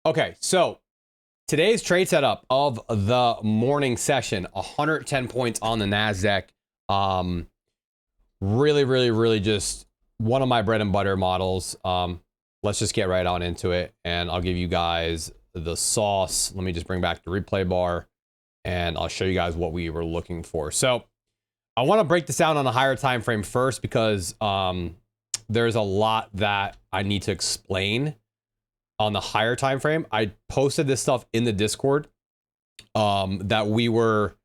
Okay, so today's trade setup of the morning session, 110 points on the NASDAQ. Really just one of my bread and butter models. Let's just get right on into it, and I'll give you guys the sauce. Let me just bring back the replay bar, and I'll show you guys what we were looking for. So I want to break this down on a higher time frame first because there's a lot that I need to explain on the higher time frame. I posted this stuff in the Discord that we were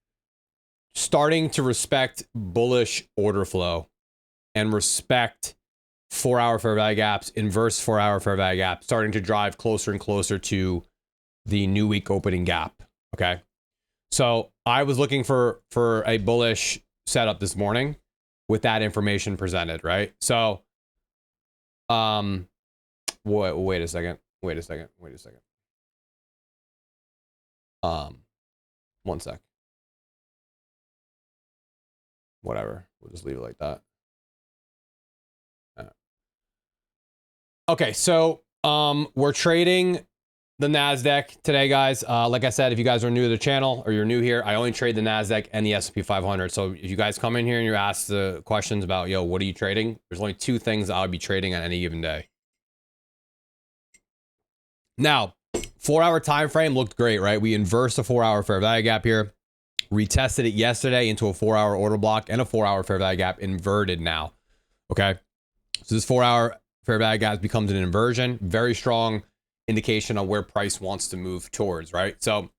starting to respect bullish order flow and respect 4-hour fair value gaps, inverse 4-hour fair value gap, starting to drive closer and closer to the new week opening gap. Okay. So I was looking for a bullish setup this morning with that information presented, right? So wait a second. One sec. Whatever. We'll just leave it like that. Okay, so we're trading the NASDAQ today, guys. Like I said, if you guys are new to the channel or you're new here, I only trade the NASDAQ and the S&P 500. So if you guys come in here and you're asked the questions about, yo, what are you trading? There's only two things I would be trading on any given day. Now, 4-hour time frame looked great, right? We inversed a 4-hour fair value gap here. Retested it yesterday into a 4-hour order block and a 4-hour fair value gap inverted now. Okay. So this 4-hour fair value gap becomes an inversion. Very strong indication on where price wants to move towards, right? So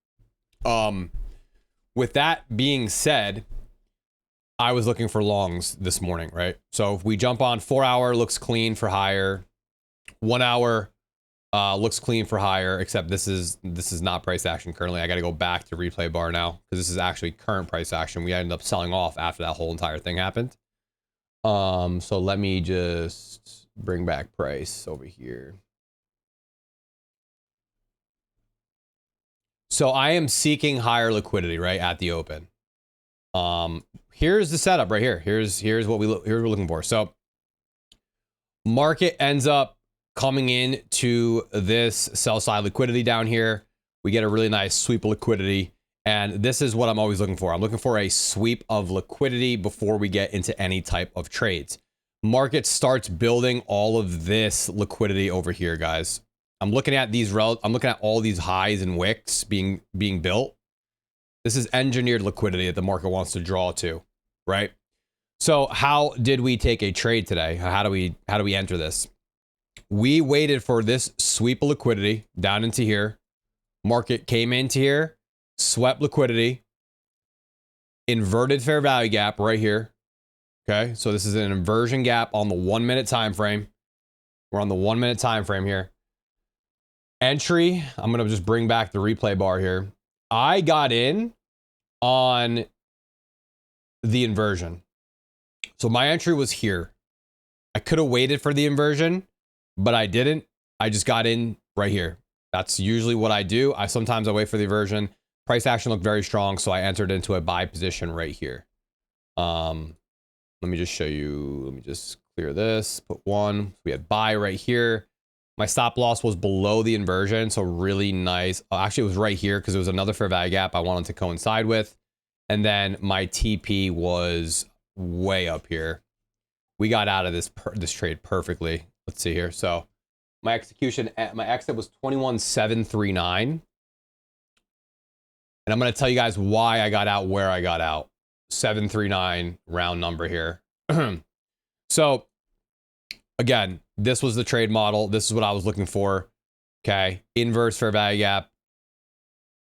with that being said, I was looking for longs this morning, right? So if we jump on 4-hour, looks clean for higher. 1 hour looks clean for higher, except this is not price action currently. I got to go back to replay bar now because this is actually current price action. We ended up selling off after that whole entire thing happened. So let me just bring back price over here. So I am seeking higher liquidity, right, at the open. Here's the setup right here. Here's what we're looking for. So market ends up coming in to this sell side liquidity down here. We get a really nice sweep of liquidity. And this is what I'm always looking for. I'm looking for a sweep of liquidity before we get into any type of trades. Market starts building all of this liquidity over here, guys. I'm looking at all these highs and wicks being built. This is engineered liquidity that the market wants to draw to, right? So how did we take a trade today? How do we enter this? We waited for this sweep of liquidity down into here. Market came into here, swept liquidity, inverted fair value gap right here. Okay, so this is an inversion gap on the 1 minute time frame. We're on the 1 minute time frame here. Entry, I'm gonna just bring back the replay bar here. I got in on the inversion. So my entry was here. I could have waited for the inversion, but I didn't. I just got in right here. That's usually what I do. Sometimes I wait for the inversion. Price action looked very strong, so I entered into a buy position right here. Let me just show you. Let me just clear this. Put one. We had buy right here. My stop loss was below the inversion, so really nice. Actually, it was right here because it was another fair value gap I wanted to coincide with. And then my TP was way up here. We got out of this trade perfectly. Let's see here. So my exit was 21,739. And I'm going to tell you guys why I got out where I got out. 739 round number here. So again, this was the trade model. This is what I was looking for. Okay. Inverse fair value gap.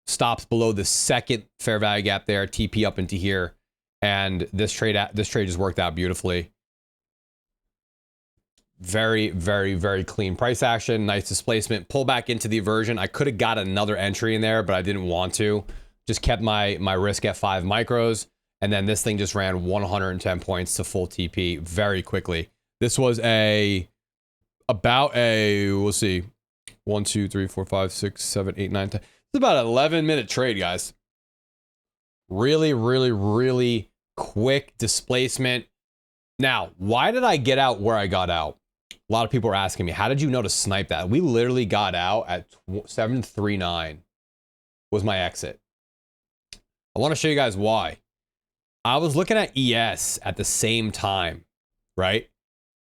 Stops below the second fair value gap there. TP up into here. And this trade just worked out beautifully. Very clean price action. Nice displacement. Pull back into the inversion. I could have got another entry in there, but I didn't want to. Just kept my risk at 5 micros. And then this thing just ran 110 points to full TP very quickly. This was about a, we'll see, 1, 2, 3, 4, 5, 6, 7, 8, 9, 10. It's about an 11-minute trade, guys. Really quick displacement. Now, why did I get out where I got out? A lot of people are asking me, how did you know to snipe that? We literally got out at 739 was my exit. I want to show you guys why. I was looking at ES at the same time, right?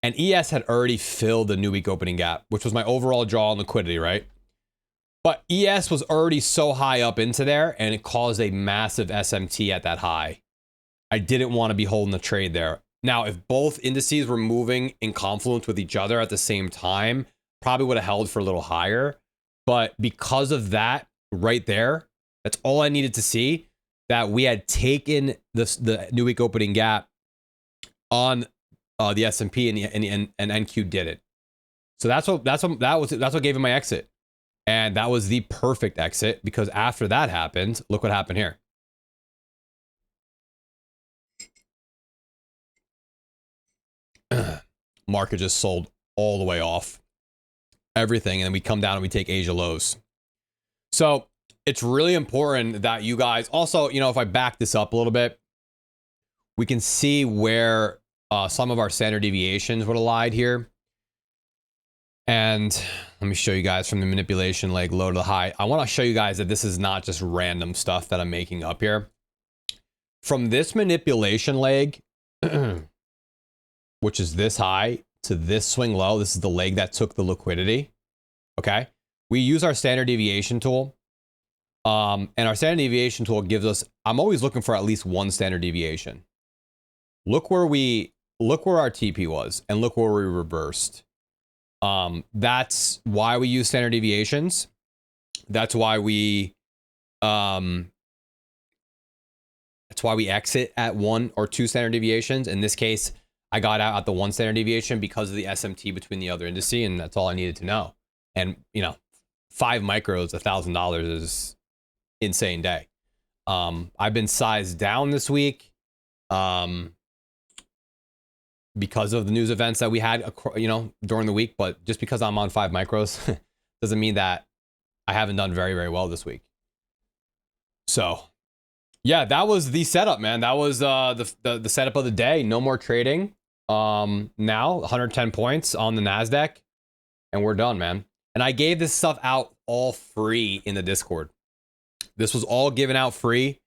And ES had already filled the new week opening gap, which was my overall draw on liquidity, right? But ES was already so high up into there, and it caused a massive SMT at that high. I didn't want to be holding the trade there. Now, if both indices were moving in confluence with each other at the same time, probably would have held for a little higher. But because of that right there, that's all I needed to see, that we had taken the new week opening gap on the S&P and NQ did it. So that's what gave him my exit. And that was the perfect exit, because after that happened, look what happened here. Market just sold all the way off everything, and then we come down and we take Asia lows. So it's really important that you guys also, you know, if I back this up a little bit, we can see where some of our standard deviations would have lied here. And let me show you guys from the manipulation leg low to the high. I want to show you guys that this is not just random stuff that I'm making up here. From this manipulation leg, which is this high, to this swing low, this is the leg that took the liquidity. Okay. We use our standard deviation tool. And our standard deviation tool gives us, I'm always looking for at least one standard deviation. Look where our TP was, and look where we reversed. That's why we use standard deviations. That's why we exit at 1 or 2 standard deviations. In this case, I got out at the 1 standard deviation because of the SMT between the other indices, and that's all I needed to know. And, you know, 5 micros, $1,000 is insane day. I've been sized down this week because of the news events that we had, you know, during the week. But just because I'm on 5 micros doesn't mean that I haven't done very, very well this week. So yeah, that was the setup, man. That was the setup of the day. No more trading. Now 110 points on the NASDAQ, and we're done, man. And I gave this stuff out all free in the Discord. This was all given out free.